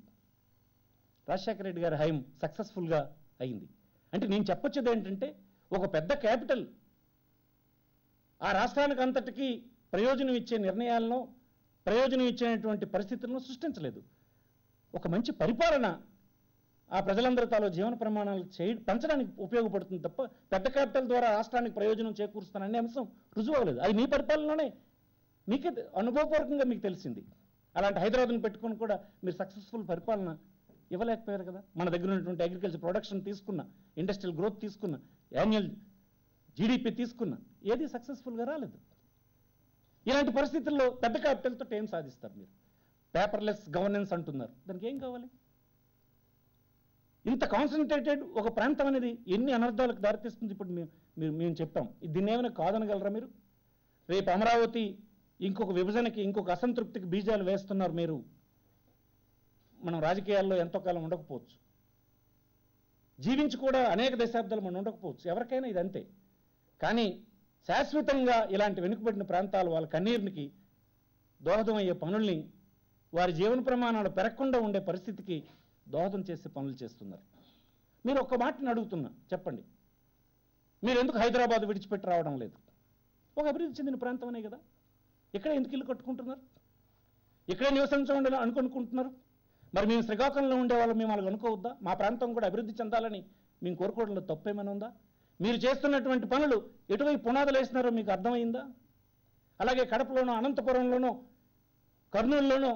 Speaker 1: రాజశేఖర రెడ్డి గారి హయాం సక్సెస్ఫుల్గా అయింది. అంటే నేను చెప్పొచ్చేది ఏంటంటే, ఒక పెద్ద క్యాపిటల్ ఆ రాష్ట్రానికి అంతటికీ ప్రయోజనం ఇచ్చే నిర్ణయాలను, ప్రయోజనం ఇచ్చేటువంటి పరిస్థితులను సృష్టించలేదు. ఒక మంచి పరిపాలన ఆ ప్రజలందరి తాలో జీవన ప్రమాణాలు పెంచడానికి ఉపయోగపడుతుంది తప్ప పెద్ద క్యాపిటల్ ద్వారా రాష్ట్రానికి ప్రయోజనం చేకూరుస్తాననే అంశం రుజువు అవ్వలేదు. అది మీ పరిపాలనలోనే మీకే అనుభవపూర్వకంగా మీకు తెలిసింది. అలాంటి హైదరాబాద్ని పెట్టుకొని కూడా మీరు సక్సెస్ఫుల్ పరిపాలన ఇవ్వలేకపోయారు కదా. మన దగ్గర ఉన్నటువంటి అగ్రికల్చర్ ప్రొడక్షన్ తీసుకున్న, ఇండస్ట్రియల్ గ్రోత్ తీసుకున్న, యాన్యువల్ జీడిపి తీసుకున్న, ఏది సక్సెస్ఫుల్గా రాలేదు. ఇలాంటి పరిస్థితుల్లో పెద్ద క్యాపిటల్తో ఏం సాధిస్తారు మీరు? పేపర్లెస్ గవర్నెన్స్ అంటున్నారు, దానికి ఏం కావాలి? ఇంత కాన్సన్ట్రేటెడ్ ఒక ప్రాంతం అనేది ఎన్ని అనర్థాలకు దారితీస్తుంది ఇప్పుడు మేము చెప్పాం. దీన్ని ఏమైనా కాదనగలరా మీరు? రేపు అమరావతి ఇంకొక విభజనకి, ఇంకొక అసంతృప్తికి బీజాలు వేస్తున్నారు మీరు. మనం రాజకీయాల్లో ఎంతో కాలం ఉండకపోవచ్చు, జీవించి కూడా అనేక దశాబ్దాలు మనం ఉండకపోవచ్చు, ఎవరికైనా ఇది అంతే. కానీ శాశ్వతంగా ఇలాంటి వెనుకబడిన ప్రాంతాలు వాళ్ళ కన్నీరునికి దోహదం అయ్యే పనుల్ని, వారి జీవన ప్రమాణాలు పెరగకుండా ఉండే పరిస్థితికి దోహదం చేసే పనులు చేస్తున్నారు. మీరు ఒక్క మాటని అడుగుతున్నా, చెప్పండి, మీరు ఎందుకు హైదరాబాద్ విడిచిపెట్టి రావడం లేదు? ఒక అభివృద్ధి చెందిన ప్రాంతం అనే కదా, ఇక్కడే ఎందుకు ఇల్లు కట్టుకుంటున్నారు? ఇక్కడే నివసించండి అనుకుంటున్నారు. మరి మేము శ్రీకాకుళంలో ఉండేవాళ్ళం, మేము వాళ్ళకి అనుకోవద్దా? మా ప్రాంతం కూడా అభివృద్ధి చెందాలని మేము కోరుకోవడంలో తప్పేమైనా ఉందా? మీరు చేస్తున్నటువంటి పనులు ఎటువైపు పునాదులు వేస్తున్నారో మీకు అర్థమైందా? అలాగే కడపలోనో, అనంతపురంలోనో, కర్నూలులోనో,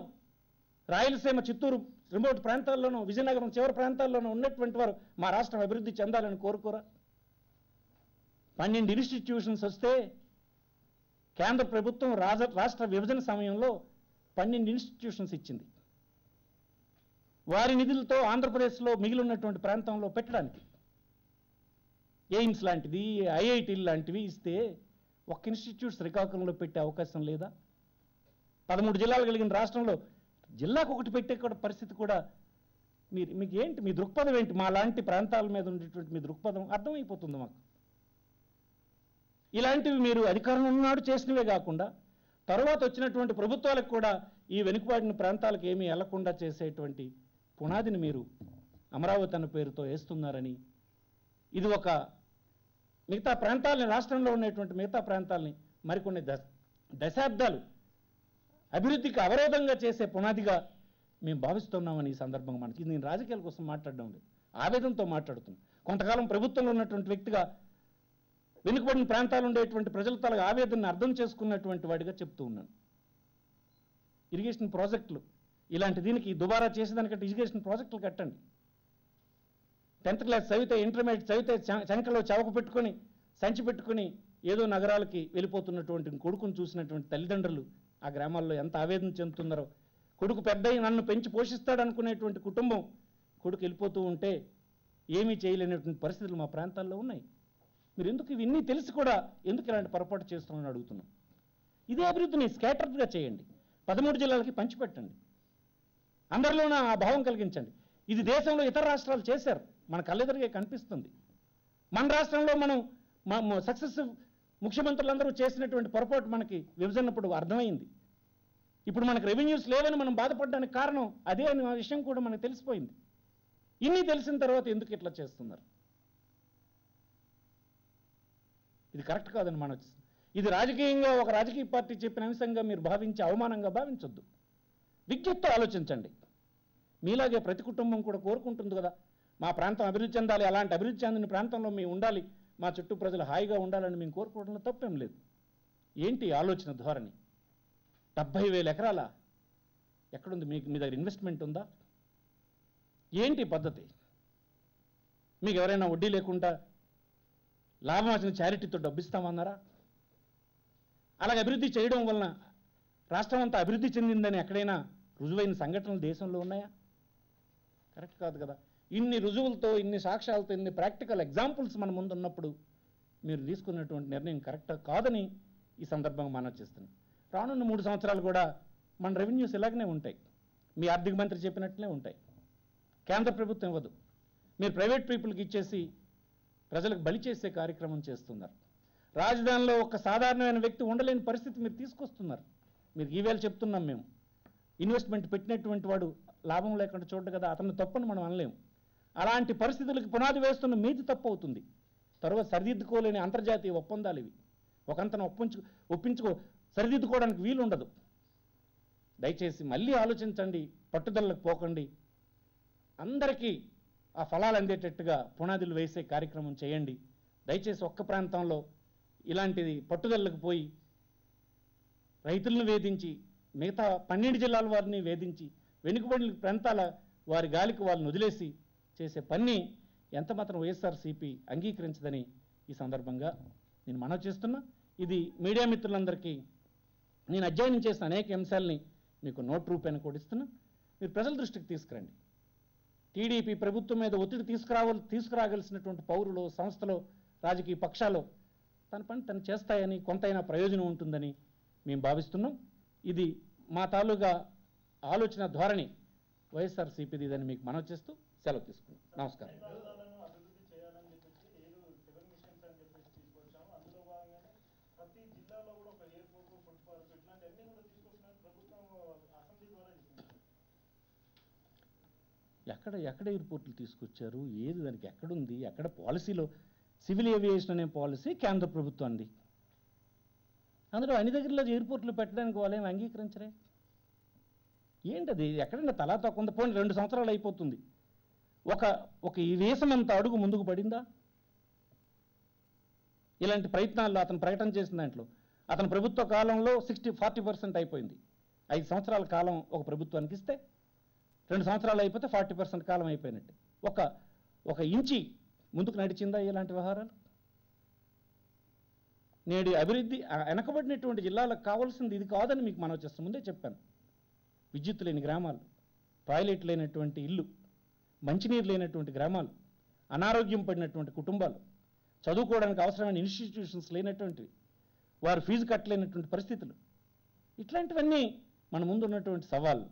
Speaker 1: రాయలసీమ, చిత్తూరు రిమోట్ ప్రాంతాల్లోనూ, విజయనగరం చివరి ప్రాంతాల్లోనూ ఉన్నటువంటి వారు మా రాష్ట్రం అభివృద్ధి చెందాలని కోరుకోరా? 12 ఇన్స్టిట్యూషన్స్ వస్తే కేంద్ర ప్రభుత్వం రాష్ట్ర విభజన సమయంలో 12 ఇన్స్టిట్యూషన్స్ ఇచ్చింది. వారి నిధులతో ఆంధ్రప్రదేశ్లో మిగిలి ఉన్నటువంటి ప్రాంతంలో పెట్టడానికి ఎయిమ్స్ లాంటిది, ఐఐటీలు లాంటివి ఇస్తే ఒక్క ఇన్స్టిట్యూట్ శ్రీకాకుళంలో పెట్టే అవకాశం లేదా? 13 జిల్లాలు కలిగిన రాష్ట్రంలో జిల్లాకు ఒకటి పెట్టే కూడా పరిస్థితి కూడా మీకు ఏంటి? మీ దృక్పథం ఏంటి? మా లాంటి ప్రాంతాల మీద ఉండేటువంటి మీ దృక్పథం అర్థమైపోతుంది మాకు. ఇలాంటివి మీరు అధికారంలో ఉన్నాడు చేసినవే కాకుండా తర్వాత వచ్చినటువంటి ప్రభుత్వాలకు కూడా ఈ వెనుకబడిన ప్రాంతాలకు ఏమీ వెళ్లకుండా చేసేటువంటి పునాదిని మీరు అమరావతి అన్న పేరుతో వేస్తున్నారని, ఇది ఒక మిగతా ప్రాంతాలని, రాష్ట్రంలో ఉన్నటువంటి మిగతా ప్రాంతాలని మరికొన్ని దశాబ్దాలు అభివృద్ధికి అవరోధంగా చేసే పునాదిగా మేము భావిస్తున్నామని ఈ సందర్భంగా మనకి, నేను రాజకీయాల కోసం మాట్లాడడం లేదు, ఆవేదనతో మాట్లాడుతున్నాను. కొంతకాలం ప్రభుత్వంలో ఉన్నటువంటి వ్యక్తిగా వెనుకబడిన ప్రాంతాలు ఉండేటువంటి ప్రజల తల ఆవేదనను అర్థం చేసుకున్నటువంటి వాడిగా చెప్తూ ఉన్నాను. ఇరిగేషన్ ప్రాజెక్టులు ఇలాంటి దీనికి దుబారా చేసేదానికంటే ఇరిగేషన్ ప్రాజెక్టులు కట్టండి. 10th క్లాస్ చదివితే, ఇంటర్మీడియట్ చదివితే చంకలో చవక పెట్టుకొని, సంచి పెట్టుకుని ఏదో నగరాలకి వెళ్ళిపోతున్నటువంటి కొడుకును చూసినటువంటి తల్లిదండ్రులు ఆ గ్రామాల్లో ఎంత ఆవేదన చెందుతున్నారో, కొడుకు పెద్దయి నన్ను పెంచి పోషిస్తాడు అనుకునేటువంటి కుటుంబం కొడుకు వెళ్ళిపోతూ ఉంటే ఏమీ చేయలేనటువంటి పరిస్థితులు మా ప్రాంతాల్లో ఉన్నాయి. మీరు ఎందుకు ఇవన్నీ తెలిసి కూడా ఎందుకు ఇలాంటి పొరపాటు చేస్తున్నామని అడుగుతున్నాం. ఇదే అభివృద్ధిని స్కాటర్డ్గా చేయండి, 13 జిల్లాలకి పంచిపెట్టండి, అందరిలోనూ ఆ భావం కలిగించండి. ఇది దేశంలో ఇతర రాష్ట్రాలు చేశారు, మన కళ్ళెదురుగా కనిపిస్తుంది. మన రాష్ట్రంలో మనం సక్సెసివ్ ముఖ్యమంత్రులందరూ చేసినటువంటి పొరపాటు మనకి విభజనప్పుడు అర్థమైంది. ఇప్పుడు మనకు రెవెన్యూస్ లేవని మనం బాధపడడానికి కారణం అదే అనే విషయం కూడా మనకు తెలిసిపోయింది. ఇన్ని తెలిసిన తర్వాత ఎందుకు ఇట్లా చేస్తున్నారు? ఇది కరెక్ట్ కాదని మనం, ఇది రాజకీయంగా ఒక రాజకీయ పార్టీ చెప్పిన అంశంగా మీరు భావించి అవమానంగా భావించొద్దు. విజ్ఞతతో ఆలోచించండి. మీలాగే ప్రతి కుటుంబం కూడా కోరుకుంటుంది కదా, మా ప్రాంతం అభివృద్ధి చెందాలి, అలాంటి అభివృద్ధి చెందిన ప్రాంతంలో మేము ఉండాలి, మా చుట్టూ ప్రజలు హాయిగా ఉండాలని మేము కోరుకోవడంలో తప్పేం లేదు. ఏంటి ఆలోచన ధోరణి? 70,000 ఎకరాల ఎక్కడుంది? మీ దగ్గర ఇన్వెస్ట్మెంట్ ఉందా? ఏంటి పద్ధతి? మీకు ఎవరైనా వడ్డీ లేకుండా లాభం వచ్చిన చారిటీతో డబ్బిస్తామన్నారా? అలాగే అభివృద్ధి చేయడం వలన రాష్ట్రం అంతా అభివృద్ధి చెందిందని ఎక్కడైనా రుజువైన సంఘటనలు దేశంలో ఉన్నాయా? కరెక్ట్ కాదు కదా. ఇన్ని రుజువులతో, ఇన్ని సాక్ష్యాలతో, ఇన్ని ప్రాక్టికల్ ఎగ్జాంపుల్స్ మన ముందు ఉన్నప్పుడు మీరు తీసుకున్నటువంటి నిర్ణయం కరెక్ట్ కాదని ఈ సందర్భంగా మనం చేస్తున్నాం. రానున్న 3 సంవత్సరాలు కూడా మన రెవెన్యూస్ ఇలాగనే ఉంటాయి, మీ ఆర్థిక మంత్రి చెప్పినట్లే ఉంటాయి. కేంద్ర ప్రభుత్వం ఇవ్వదు, మీరు ప్రైవేట్ పీపుల్కి ఇచ్చేసి ప్రజలకు బలి చేసే కార్యక్రమం చేస్తున్నారు. రాజధానిలో ఒక సాధారణమైన వ్యక్తి ఉండలేని పరిస్థితి మీరు తీసుకొస్తున్నారు. మీరు ఈవేళ చెప్తున్నాం, మేము ఇన్వెస్ట్మెంట్ పెట్టినటువంటి వాడు లాభం లేకుండా చూడదు కదా, అతను తప్పని మనం అనలేము. అలాంటి పరిస్థితులకు పునాది వేస్తున్న మీది తప్పు అవుతుంది. తర్వాత సరిదిద్దుకోలేని అంతర్జాతీయ ఒప్పందాలు ఇవి. ఒకంతను ఒప్పించుకో సరిదిద్దుకోవడానికి వీలు ఉండదు. దయచేసి మళ్ళీ ఆలోచించండి, పట్టుదలకు పోకండి, అందరికీ ఆ ఫలాలు అందేటట్టుగా పునాదులు వేసే కార్యక్రమం చేయండి. దయచేసి ఒక్క ప్రాంతంలో ఇలాంటిది పట్టుదలకు పోయి రైతులను వేధించి, మిగతా 12 జిల్లాల వారిని వేధించి, వెనుకబడిన ప్రాంతాల వారి గాలికి వాళ్ళని వదిలేసి చేసే పని ఎంత మాత్రం వైఎస్ఆర్సీపీ అంగీకరించదని ఈ సందర్భంగా నేను మనవి చేస్తున్నా. ఇది మీడియా మిత్రులందరికీ నేను అధ్యయనం చేసిన అనేక అంశాలని మీకు నోట్ రూపాయన కూడా ఇస్తున్నా. మీరు ప్రజల దృష్టికి తీసుకురండి. టీడీపీ ప్రభుత్వం మీద ఒత్తిడి తీసుకురాగలిసినటువంటి పౌరులు, సంస్థలు, రాజకీయ పక్షాలు తన పని తను చేస్తాయని, కొంతైనా ప్రయోజనం ఉంటుందని మేము భావిస్తున్నాం. ఇది మా తాలూగా ఆలోచన ధోరణి వైఎస్ఆర్సీపీది అని మీకు మనవి చేస్తూ సెలవు తీసుకున్నాం. నమస్కారం. ఎక్కడ ఎయిర్పోర్ట్లు తీసుకొచ్చారు, ఏది దానికి ఎక్కడుంది, ఎక్కడ పాలసీలో సివిల్ ఏవియేషన్ అనే పాలసీ కేంద్ర ప్రభుత్వాన్ని, అందులో అన్ని దగ్గరలో ఎయిర్పోర్ట్లు పెట్టడానికి వాళ్ళేం అంగీకరించరే. ఏంటది? ఎక్కడైనా తలా తొక్కంద పోనీ 2 సంవత్సరాలు అయిపోతుంది. ఒక ఈ దేశమంత అడుగు ముందుకు పడిందా? ఇలాంటి ప్రయత్నాల్లో అతను ప్రకటన చేసిన దాంట్లో అతని ప్రభుత్వ కాలంలో 40% అయిపోయింది. 5 సంవత్సరాల కాలం ఒక ప్రభుత్వానికి ఇస్తే 2 సంవత్సరాలు అయిపోతే 40% కాలం అయిపోయినట్టు. ఒక ఇంచి ముందుకు నడిచిందా ఇలాంటి వ్యవహారాలు? నేడు అభివృద్ధి వెనకబడినటువంటి జిల్లాలకు కావాల్సింది ఇది కాదని మీకు మనవి చేస్తాం. ముందే చెప్పాను. విద్యుత్ లేని గ్రామాలు, టాయిలెట్ లేనటువంటి ఇల్లు, మంచినీరు లేనటువంటి గ్రామాలు, అనారోగ్యం పడినటువంటి కుటుంబాలు, చదువుకోవడానికి అవసరమైన ఇన్స్టిట్యూషన్స్ లేనటువంటివి, వారు ఫీజు కట్టలేనటువంటి పరిస్థితులు, ఇట్లాంటివన్నీ మన ముందు ఉన్నటువంటి సవాళ్ళు.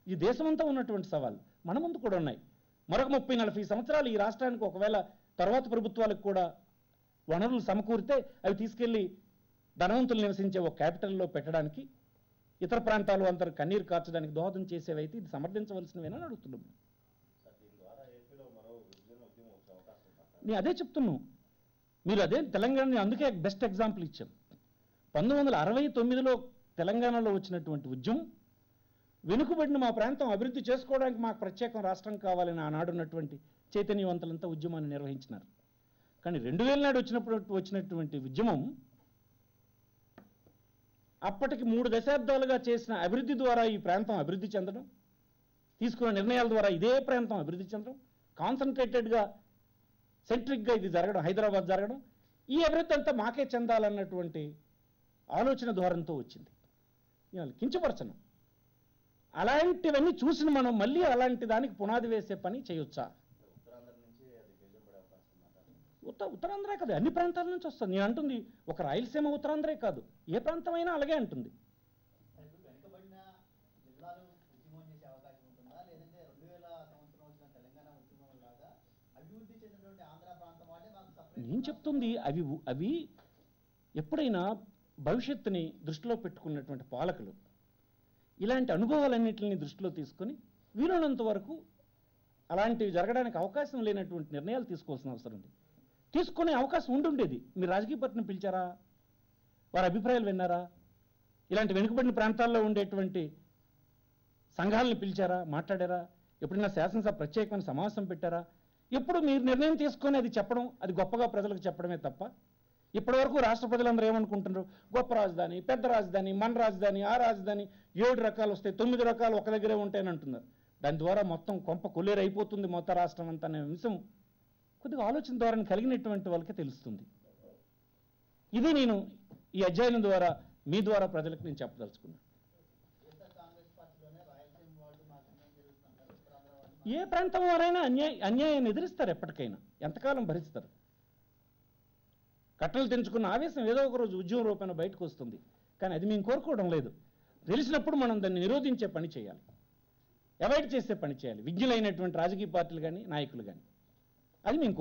Speaker 1: ఈ దేశమంతా ఉన్నటువంటి సవాళ్ళు మన ముందు కూడా ఉన్నాయి. మరొక 30-40 సంవత్సరాలు ఈ రాష్ట్రానికి ఒకవేళ తర్వాత ప్రభుత్వాలకు కూడా వనరులు సమకూరితే అవి తీసుకెళ్లి ధనవంతులు నివసించే ఒక క్యాపిటల్లో పెట్టడానికి, ఇతర ప్రాంతాలు అందరూ కన్నీరు కార్చడానికి దోహదం చేసేవైతే ఇది సమర్థించవలసినవేనని అడుగుతున్నాం. నేను అదే చెప్తున్నాను. మీరు అదే తెలంగాణ అందుకే బెస్ట్ ఎగ్జాంపుల్ ఇచ్చాం. 1969లో తెలంగాణలో వచ్చినటువంటి ఉద్యమం వెనుకబడిన మా ప్రాంతం అభివృద్ధి చేసుకోవడానికి మాకు ప్రత్యేక రాష్ట్రం కావాలని ఆనాడున్నటువంటి చైతన్యవంతులంతా ఉద్యమాన్ని నిర్వహించినారు. కానీ 2000 నాడు వచ్చినటువంటి ఉద్యమం అప్పటికి 3 దశాబ్దాలుగా చేసిన అభివృద్ధి ద్వారా ఈ ప్రాంతం అభివృద్ధి చెందడం, తీసుకున్న నిర్ణయాల ద్వారా ఇదే ప్రాంతం అభివృద్ధి చెందడం, కాన్సన్ట్రేటెడ్గా సెంట్రిక్గా ఇది జరగడం, హైదరాబాద్ జరగడం, ఈ అభివృద్ధి అంతా మాకే చెందాలన్నటువంటి ఆలోచన ధోరణితో వచ్చింది. ఇవాళ కించపరచను. అలాంటివన్నీ చూసిన మనం మళ్ళీ అలాంటి దానికి పునాది వేసే పని చేయొచ్చా? ఉత్తరాంధ్ర కాదు, అన్ని ప్రాంతాల నుంచి వస్తుంది. నేను అంటుంది ఒక రాయలసీమ ఉత్తరాంధ్రే కాదు, ఏ ప్రాంతం అయినా అలాగే అంటుంది. నేను చెప్తుంది అవి ఎప్పుడైనా భవిష్యత్తుని దృష్టిలో పెట్టుకున్నటువంటి పాలకులు ఇలాంటి అనుభవాలన్నింటినీ దృష్టిలో తీసుకొని వీలైనంత వరకు అలాంటివి జరగడానికి అవకాశం లేనటువంటి నిర్ణయాలు తీసుకోవాల్సిన అవసరం ఉంది. తీసుకునే అవకాశం ఉండుండేది. మీరు రాజకీయ పార్టీని పిలిచారా? వారి అభిప్రాయాలు విన్నారా? ఇలాంటి వెనుకబడిన ప్రాంతాల్లో ఉండేటువంటి సంఘాలను పిలిచారా? మాట్లాడారా? ఎప్పుడైనా శాసనసభ ప్రత్యేకమైన సమావేశం పెట్టారా? ఎప్పుడు మీరు నిర్ణయం తీసుకొని అది చెప్పడం, అది గొప్పగా ప్రజలకు చెప్పడమే తప్ప ఇప్పటివరకు రాష్ట్ర ప్రజలందరూ ఏమనుకుంటున్నారు? గొప్ప రాజధాని, పెద్ద రాజధాని, మన రాజధాని, ఆ రాజధాని, 7 రకాలు వస్తాయి, 9 రకాలు ఒక దగ్గరే ఉంటాయని అంటున్నారు. దాని ద్వారా మొత్తం కొంప కొల్లేరు అయిపోతుంది మొత్తం రాష్ట్రం అంతా అనే అంశం కొద్దిగా ఆలోచన ద్వారా కలిగినటువంటి వాళ్ళకే తెలుస్తుంది. ఇది నేను ఈ అధ్యయనం ద్వారా మీ ద్వారా ప్రజలకు నేను చెప్పదలుచుకున్నాను. ఏ ప్రాంతం వారైనా అన్యాయాన్ని ఎదిరిస్తారు, ఎప్పటికైనా ఎంతకాలం భరిస్తారు. కట్టలు తెంచుకున్న ఆవేశం ఏదో ఒక రోజు ఉద్యమ రూపేణ బయటకు వస్తుంది. కానీ అది మేము కోరుకోవడం లేదు. తెలిసినప్పుడు మనం దాన్ని నిరోధించే పని చేయాలి, అవాయిడ్ చేసే పని చేయాలి. విజ్ఞులైనటువంటి రాజకీయ పార్టీలు కానీ నాయకులు కానీ, అది మేము